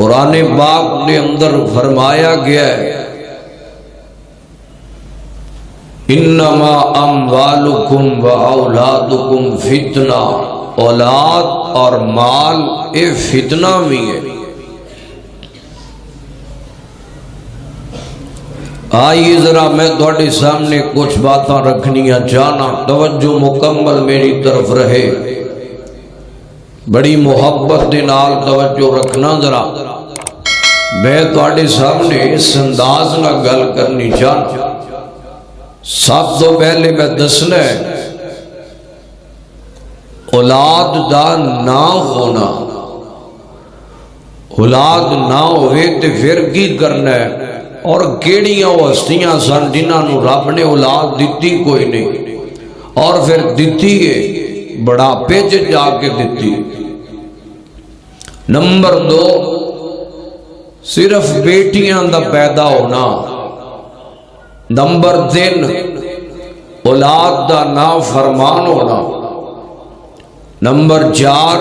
قرآن پاک کے اندر فرمایا گیا ہے انما اموالکم و اولادکم فتنہ، اولاد اور مال یہ فتنہ بھی ہے۔ آئیے ذرا میں تھوڑے سامنے کچھ باتاں رکھنیاں چاہنا، توجہ مکمل میری طرف رہے، بڑی محبت دے نال توجہ رکھنا ذرا۔ میں تھوڑے سامنے اس انداز نہ گل کرنی چاہنا۔ سب تو پہلے میں دسنا ہے اولاد دا نہ ہونا، اولاد نہ ہوئے تو پھر کی کرنا ہے، اور کیڑیاں وہ ہستیاں سن جنہاں نو رب نے اولاد دیتی کوئی نہیں، اور پھر دیتی ہے بڑھاپے چ جا کے دیتی۔ نمبر 2 صرف بیٹیاں دا پیدا ہونا۔ نمبر 3 اولاد دا نافرمان ہونا۔ نمبر 4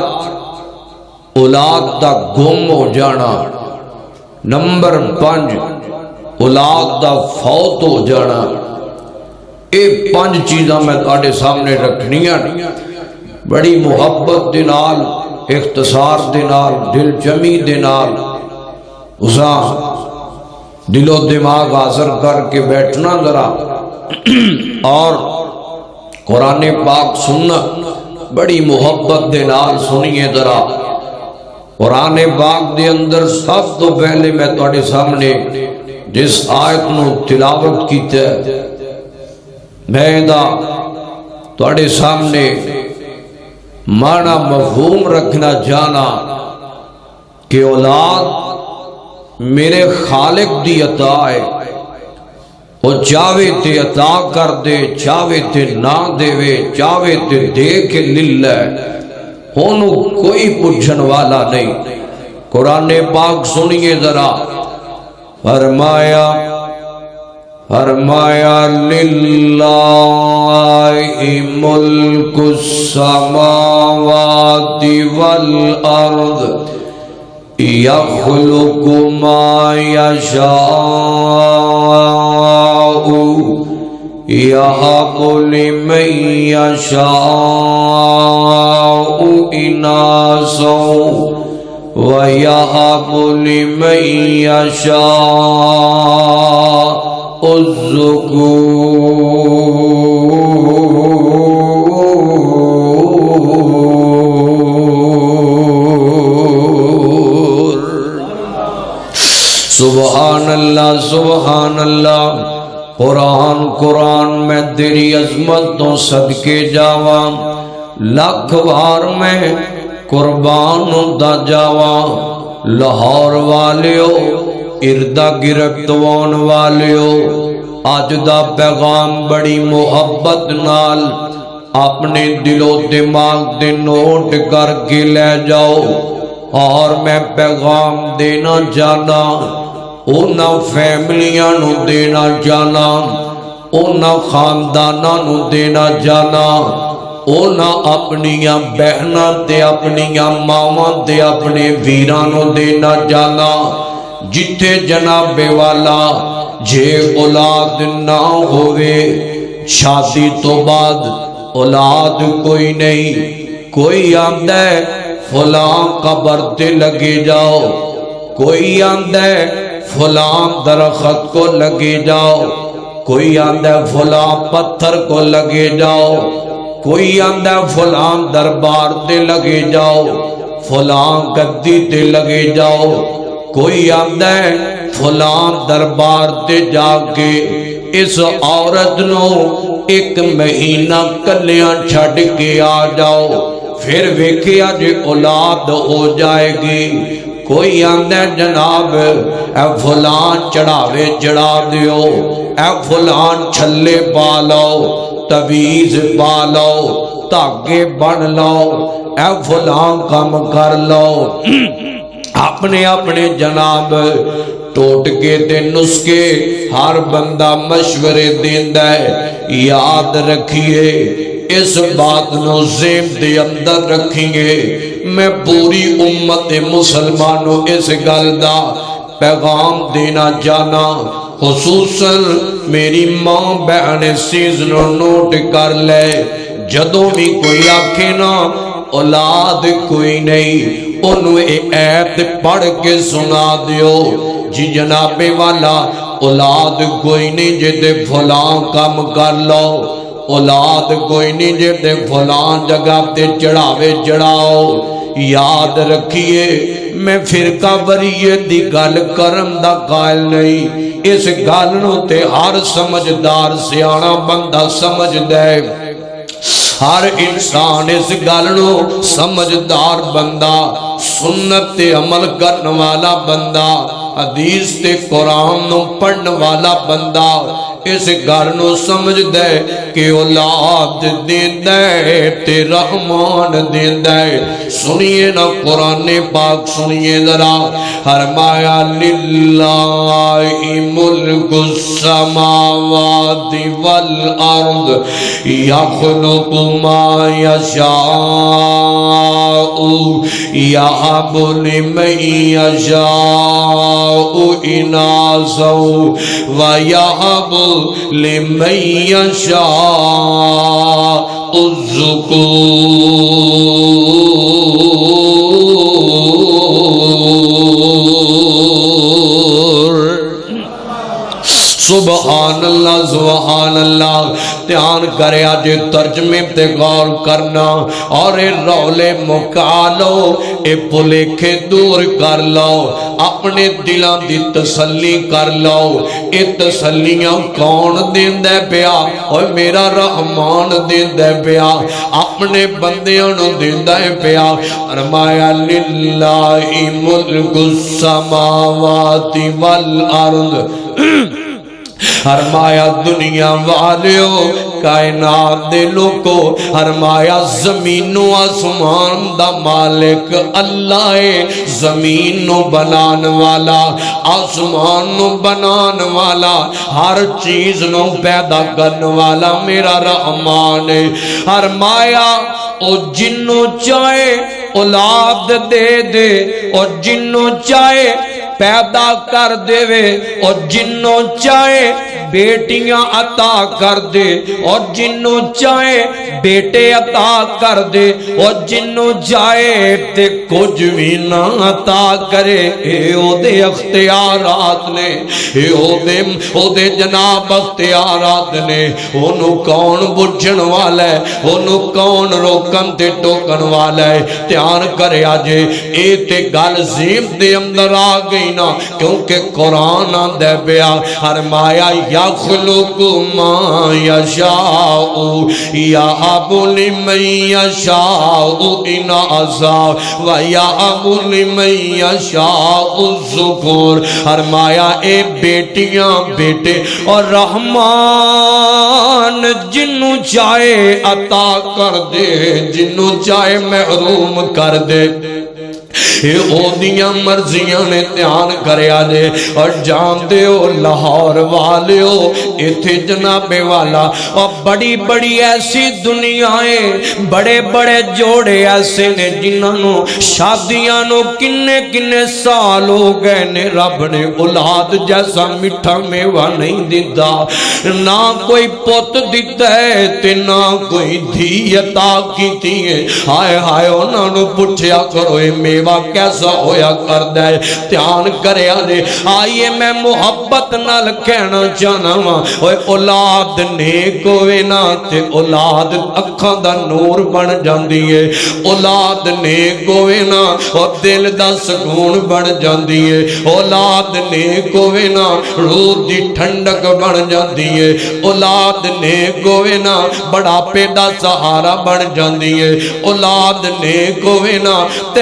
اولاد دا گم ہو جانا۔ نمبر 5 اولاد دا فوت ہو جانا۔ یہ 5 چیزاں میں تھوڑے سامنے رکھنیاں، بڑی محبت دے نال، اختصار دے نال، دل جمی دے نال، اساں دل و دماغ حاضر کر کے بیٹھنا ذرا، اور قرآن پاک سننا بڑی محبت دے نال سنیے ذرا۔ قرآن پاک دے اندر سب تو پہلے میں تھوڑے سامنے جس آیت نو تلاوت کیتا ہے، میں دا تھوڑے سامنے معنی مفہوم رکھنا چاہنا کہ اولاد میرے خالق دی عطا ہے، وہ چاہے تے عطا کر دے، چاہے تے نہ دے، چاہے تے دے کے للہ، انہوں کوئی پوچھن والا نہیں۔ قرآن پاک سنیے ذرا، فرمایا للہ ملک السماوات والارض یخلق ما یشاء یہب لمن یشاء اناثا وَيَهَبُ لِمَن يَشَاءُ الذُّكُورَ۔ سبحان اللہ، سبحان اللہ۔ قرآن میں تیری عظمت تو صدقے جاواں، لاکھ بار میں قربان دا جاواں۔ لاہور والیو، اردہ گرفتوان والیو، آج دا پیغام بڑی محبت نال اپنے دل و دماغ دے نوٹ کر کے لے جاؤ، اور میں پیغام دینا چاہنا اونا فیملیاں نو دینا چاہنا، اونا خانداناں نو دینا چاہنا، اونا اپنیاں بہناں تے اپنیاں ماواں تے اپنے ویرانوں دینا جانا، جتھے جناب والا جے اولاد نہ ہوئے، شادی تو بعد اولاد کوئی نہیں، کوئی آندہ ہے فلاں قبر تے لگے جاؤ، کوئی آندہ ہے فلاں درخت کو لگے جاؤ، کوئی آندہ ہے فلاں پتھر کو لگے جاؤ، کوئی آندہ فلاں دربار تے لگے جاؤ، فلاں گدی تے لگے جاؤ، کوئی آندہ فلاں دربار تے جا کے اس عورت نو 1 مہینہ کلیاں چھڑ کے آ جاؤ، پھر ویکھیا جے اولاد ہو جائے گی۔ کوئی آندہ جناب اے فلاں چڑھاوے چڑھا دیو، اے فلاں چھلے پا لو، تویز پا لو، تاگے بن لو، اے فلاں کام کر لو۔ اپنے اپنے جناب ٹوٹ کے تے نسکے ہر بندہ مشورے دیندہ ہے۔ یاد رکھیے اس بات نو ذہن دے اندر رکھیں گے، میں پوری امت مسلمانوں اس گل دا پیغام دینا جانا، خصوصاً میری ماں بہن چیز نو نوٹ کر لے، جدوں بھی کوئی آکھے نا اولاد کوئی نہیں، انہوں ایت پڑھ کے سنا دیو، جی جناب والا اولاد کوئی نہیں جے فلاں کام کر لو، اولاد کوئی نہیں جے فلاں جگہ تے چڑھاوے چڑھاؤ۔ یاد رکھیے میں فرقہ وریت دی گل کرم دا قائل نہیں، اس گل نو تے ہر سمجھدار سیاںا بندہ سمجھ دے، ہر انسان اس گل نو سمجھدار بندہ، سنت تے عمل کرنے والا بندہ، حدیث تے قرآن نو پڑھنے والا بندہ اس گل نو سمجھ دے کہ اولاد دیندا ہے تے رحمان دیندا ہے۔ سنیے نا قرآن پاک سنیے ذرا، فرمایا للہ ملک السماوات والارض یخلق ما یشاء یہب لمن یشاء اناثا ویہب لمن یشاء الذکور۔ سبحان اللہ سبحان اللہ۔ دھیان کرے آجے ترجمے تے غور کرنا اور اے رولے مکا لو، اے پلیکھے دور کر لو، اپنے دلان دی تسلی کر لو۔ اے تسلیاں کون دیندے پیا؟ اور میرا رحمان دیندے پیا، اپنے بندیاں نو دیندے پیا۔ فرمایا للہ ملک السماوات والارض، فرمایا دنیا والیو کائنات دے لوگو، فرمایا زمین و آسمان دا مالک اللہ ہے، زمین نو بنان والا، آسمان نو بنان والا، ہر چیز نو پیدا کرنے والا میرا رحمان ہے۔ فرمایا او جنوں چاہے اولاد دے دے، اور جنوں چاہے پیدا کر دے وے، اور جنوں چاہے بیٹیاں عطا کر دے، اور جنوں چاہے بیٹے عطا کر دے، اور جنوں چاہے تے کچھ بھی نہ عطا کرے۔ اے او دے اختیارات نے، اے او دے جناب اختیارات نے، انہوں کون بجھن والا ہے، انہوں کون روکن تے ٹوکن والا ہے۔ دھیان کرے آجے اے تے گل زیم دے اندر آ گئی نا، کیونکہ قرآن دے بیا فرمایا یخلق ما یشاء یہب لمن یشاء اناثا ویہب لمن یشاء الذکور۔ فرمایا اے بیٹیاں بیٹے اور رحمان جنوں چاہے عطا کر دے، جنوں چاہے محروم کر دے، اے او دیاں مرضیاں نے۔ دھیان کریا جے اور جان دے ہو لاہور والیو، ایتھے جناب والا اور بڑی بڑی ایسی دنیایں، بڑے بڑے جوڑے ایسے نے جنہوں شادیاں نو کنے کنے سال ہو گئے نے، رب نے اولاد جیسا مٹھا میوہ نہیں دیتا، نہ کوئی پوت دیتا ہے تے نہ کوئی دھی عطا کیتی ہے۔ ہائے ہائے انہاں نو پوچھیا کرو اے میوہ کیسا ہویا کر دے۔ دھیان کرے آنے آئیے میں محبت نال کہنا چاہنا ہاں، اوے اولاد نیک ہوئے نا تے اولاد اکھاں دا نور بن جاندی ہے، اولاد نیک ہوئے نا اور دل دا سکون بن جاندی ہے، اولاد نیک ہوئے نا روح دی ٹھنڈک بن جاندی ہے، اولاد نیک ہوئے نا بڑھاپے دا سہارا بن جاندی ہے، اولاد نیک ہوئے نا تے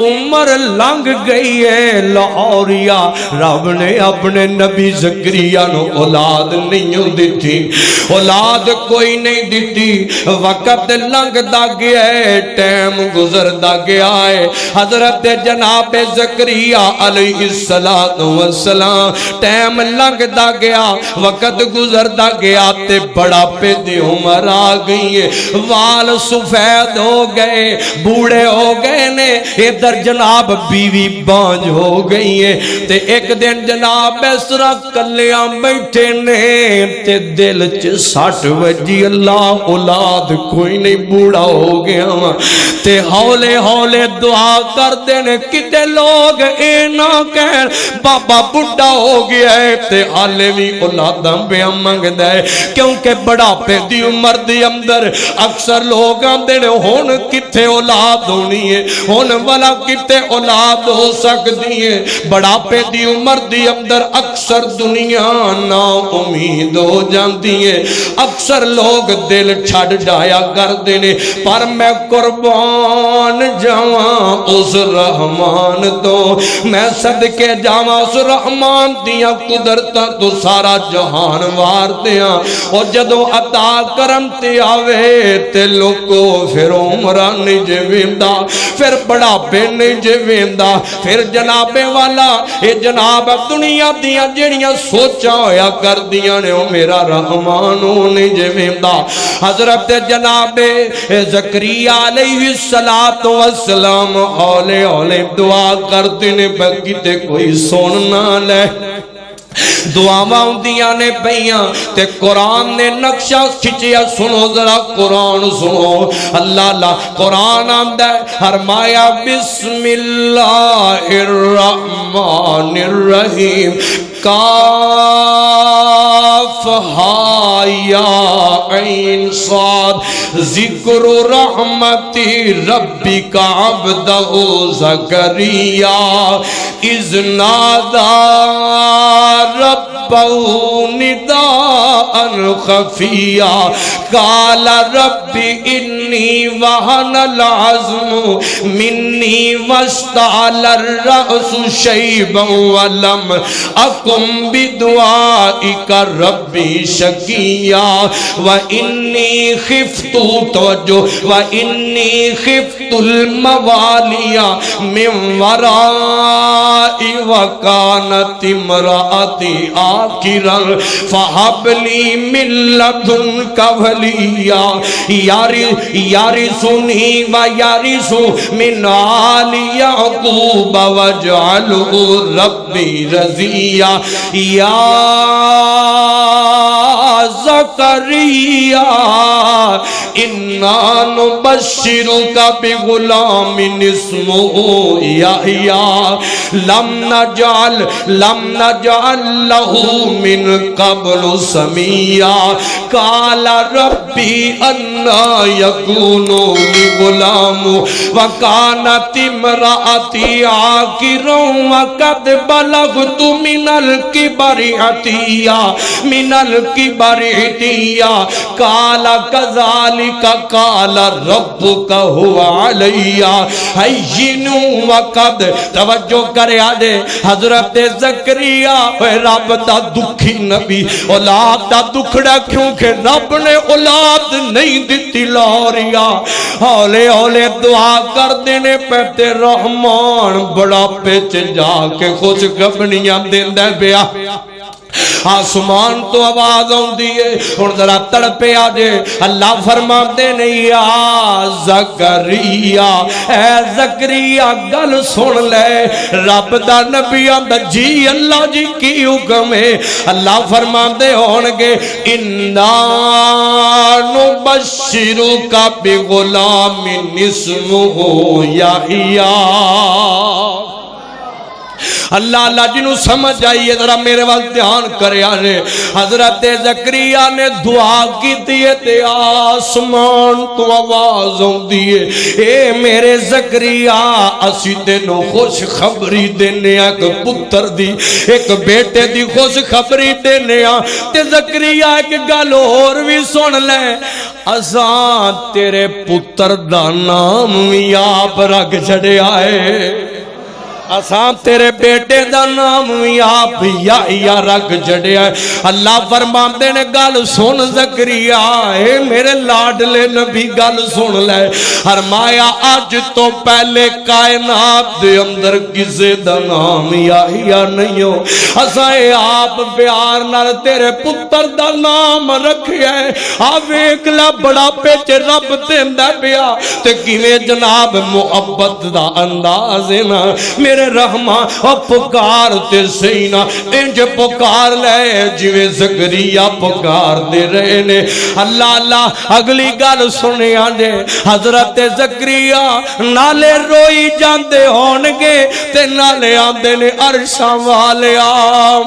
عمر لنگ گئی ہے لاہوریا رب نے اپنے نبی زکریا نو اولاد نہیں دیتی اولاد کوئی نہیں دیتی وقت لنگ دا گیا ہے ٹائم گزر دا گیا ہے حضرت جناب زکریا علیہ السلام ٹائم لنگ دا گیا وقت گزر دا گیا تے بڑا پہ دی عمر آ گئی ہے وال سفید ہو گئے بوڑے ہو گئے نے ادھر جناب بیوی بانج ہو گئی ہے تے ایک دن جناب اسرا کلیاں بیٹھے نے تے دل چ سٹ وجی اللہ اولاد کوئی نہیں بوڑا ہو گیا تے ہولے ہولے دعا کر دینے کتے لوگ اے نہ کہن بابا بڑھا ہو گیا ہے تے حالے بھی اولاداں پہ منگ دے کیونکہ بڑا پہ دی عمر دی اندر اکثر لوگ آندے نے ہون کتے اولاد ہونی ہے ہون والا کتے اولاد ہو سکتی ہے بڑا پہ دی عمر دی اندر اکثر دنیا نا امید ہو جاندی ہے اکثر لوگ دل چھڑ جایا کر دینے پر میں قربان جاواں اس رحمان تو میں صدقے جاواں اس رحمان دیا قدرتاں تو سارا جہان وار دیا اور جدو عطا کرم تے آوے تے لوگو پھر عمرہ نہیں جویندہ پھر بڑا پہ نہیں جویندہ پھر جناب والا اے جناب دنیا دیا جڑیاں سوچا ہویا کر دیا نے میرا رحمانو نہیں جویندہ حضرت جناب زکریا علیہ السلام اولے اولے دعا کرتے نے بکی تے کوئی سننا لے دعاواں ہوندیاں نے پئیاں تے قرآن نے نقشہ کھچیا سنو ذرا قرآن سنو اللہ اللہ قرآن آندا ہے فرمایا بسم اللہ الرحمن الرحیم کاف ہا یا عین صاد ذکر رحمتی ربک عبدہ زکریا اذ نادا ربہو نداء خفیا قال رب انی وہن العظم منی واشتعل الرأس شیبا ولم اکم بدعائک ربی شکیا وانی خفت توجہ وانی خفت الموالی من ورائی وکانت امرأتی آخرا فہب لی من لدنک ولیا یارثنی و یارث من آل یعقوب واجعلہ ربی رضیا یا زکریا انا نبشرک بغلام اسمہ یحییٰ لم نجعل لہ من قبل سمیا قال ربی انا یکون لی غلام وکانت امرأتی عاقرا وقد بلغت من الکبر عتیا قال کذالک قال ربک هو علی ہین وقد توجہ کرے آدے حضرت زکریا رب دا دکھی نبی اولاد دا دکھڑا کیونکہ رب نے اولاد نہیں دیتی لوریا ہولے ہولے دعا کر دینے پہتے رحمان بڑا پیچ جا کے خوش گبنیاں دیندہ بیا آسمان تو آواز ہوندی ہے اور ذرا تڑپے آجے اللہ فرماتے نہیں یا زکریا اے زکریا گل سن لے رب دا نبی آندہ جی اللہ جی کی حکم ہے اللہ فرماتے ہونگے انا نبشرک بغلام اسمہ یحییٰ اللہ اللہ جنہوں سمجھ آئیے ذرا میرے وقت دھیان کرے آنے حضرت زکریا نے دعا کی دیئے تے آسمان تو آواز ہوں دیئے اے میرے زکریا اسی تینوں خوش خبری دینے ایک پتر دی ایک بیٹے دی خوش خبری دینے تے زکریا ایک گل اور بھی سن لے اساں تیرے پتر دا نام بھی آپ رکھ چھڑے آئے اساں تیرے بیٹے دا نام بھی آپ یا رکھ جڑیا ہے اللہ فرماندے نے گل سن زکریا اے میرے لاڈلے نبی گل سن لے فرمایا اج تو پہلے کائنات دے اندر کسے دا نام یا نہیں ہو اساں آپ پیار نال تیرے پتر دا نام رکھیا ہے آپ ایک لا بڑا پیچ رب دیندا پیا تے کیویں جناب محبت دا انداز ہے نا میرے رحمان اور پکار تے سینا انج پکار لے جویں زکریا پکار دے رہے نے اللہ اللہ اگلی گل سنے آنجے حضرت زکریا نالے روئی جاندے ہونگے تے نالے آندے نے عرشاں والے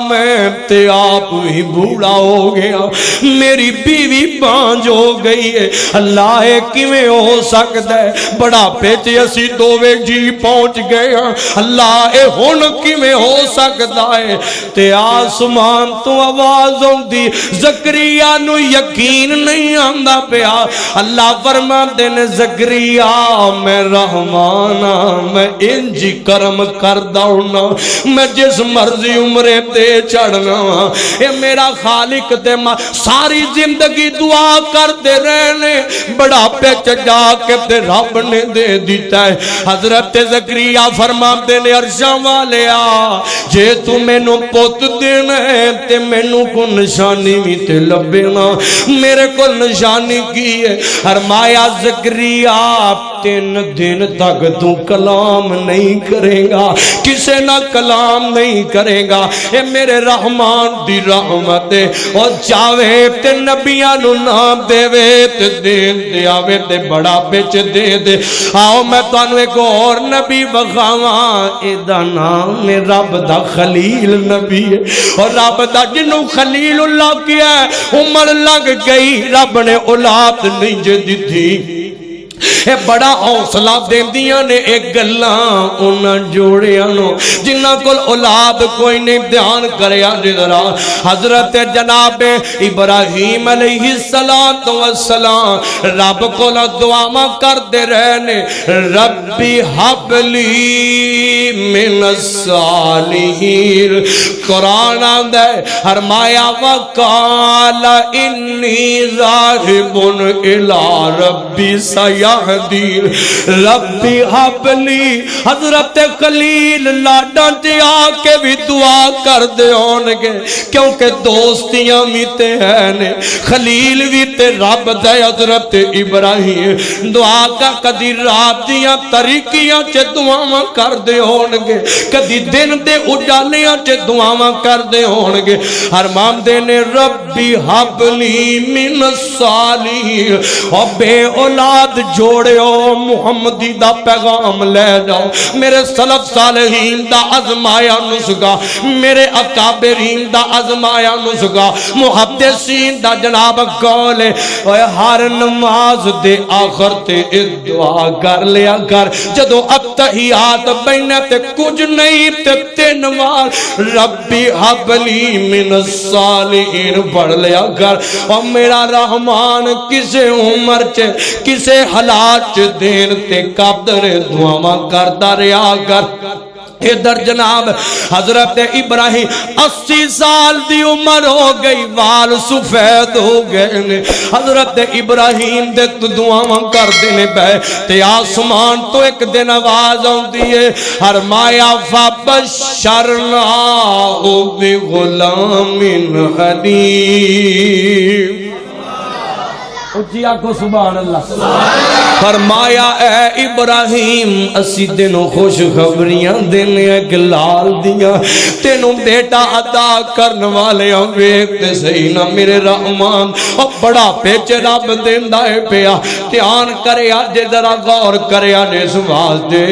میں تے آپ بھی بوڑھا ہو گیا میری بیوی بانج ہو گئی ہے اللہ کیویں ہو سکتا ہے بڑا پیچے اسی دوویں جی پہنچ گیا اللہ اے ہون کی میں ہو سکتا ہے تے آسمان تو آواز ہوندی زکریا نو یقین نہیں آندا پیا اللہ فرما دے زکریا میں رحمانا میں انجی کرم کردہ ہونا میں جس مرضی عمرے تے چڑھنا اے میرا خالق تے ساری زندگی دعا کر دے رہنے بڑا پیچ جا کے تے رب نے دے دیتا ہے حضرت زکریا فرما دے عرشاں والے جے تو میں نو پوت دینا ہے تے میں نو کو نشانی بھی تے لبینا میرے کو نشانی کی ہے فرمایا زکریا 3 دن تک تو کلام نہیں کرے گا کسے نہ کلام نہیں کرے گا اے میرے رحمان دی رحمت اور چاہے تے نبیاں نو نام دے وے تے دین دے آوے تے بڑا پیچ دے دے آؤ میں تو انوے کو اور نبی بخواں اے دا نام رب دا خلیل نبی ہے اور رب دا جنوں خلیل اللہ کیا ہے عمر لگ گئی رب نے اولاد نہیں جے دی تھی اے بڑا حوصلہ دیندیاں نے ایک گلاں انہاں جوڑیاں نو جنہ کل اولاد کوئی نہیں دھیان کریا جدرا حضرت جناب ابراہیم علیہ السلام رب کو دعا کر دے رہنے ربی حب لی من الصالحین قرآن آندے فرمایا وقال انی ذاہب الی ربی سیہدین ربی حبلی حضرت خلیل لاڈاں تے آکے بھی دعا کر دے ہونگے کیونکہ دوستیاں میتے ہیں نے خلیل بھی تے رب دے حضرت ابراہیم دعا کا کدی رات دیاں طریقیاں چے دعاواں کر دے ہونگے کدی دن دے اجالیاں چے دعاواں کر دے ہونگے ارمان دے نے ربی حبلی من الصالحین اور بے اولاد جوڑے ہو محمدی دا پیغام لے جاؤ میرے سلف صالحین دا ازمایا نسگا میرے اکابرین دا ازمایا نسگا محدثین دا جناب قول ہے ہر نماز دے آخر تے دعا کر لیا کر جدو اتحیات بینے تے کچھ نہیں تے 3 بار ربی حبلی من الصالحین پڑھ لیا کر اور میرا رحمان کسے عمر چے کسے حالات دین تے قدر دعاواں کرتا رہا کر ادھر جناب حضرت ابراہیم 80 سال دی عمر ہو گئی وال سفید ہو گئے حضرت ابراہیم دے تو دعاواں کر دینے بے تے آسمان تو ایک دن آواز ہوندی ہے فرمایا فبشرنا بغلام حلیم اچھی آنکھو سبحان اللہ فرمایا اے ابراہیم اسی دنوں خوش خبریاں دینے ایک لال دیاں تینوں بیٹا عطا کرنے والے ہم ویکتے صحیح نہ میرے رحمان اور بڑا پیچ رب دیندہ ہے پیا دھیان کرے آجے ذرا غور کرے آجے سواز دے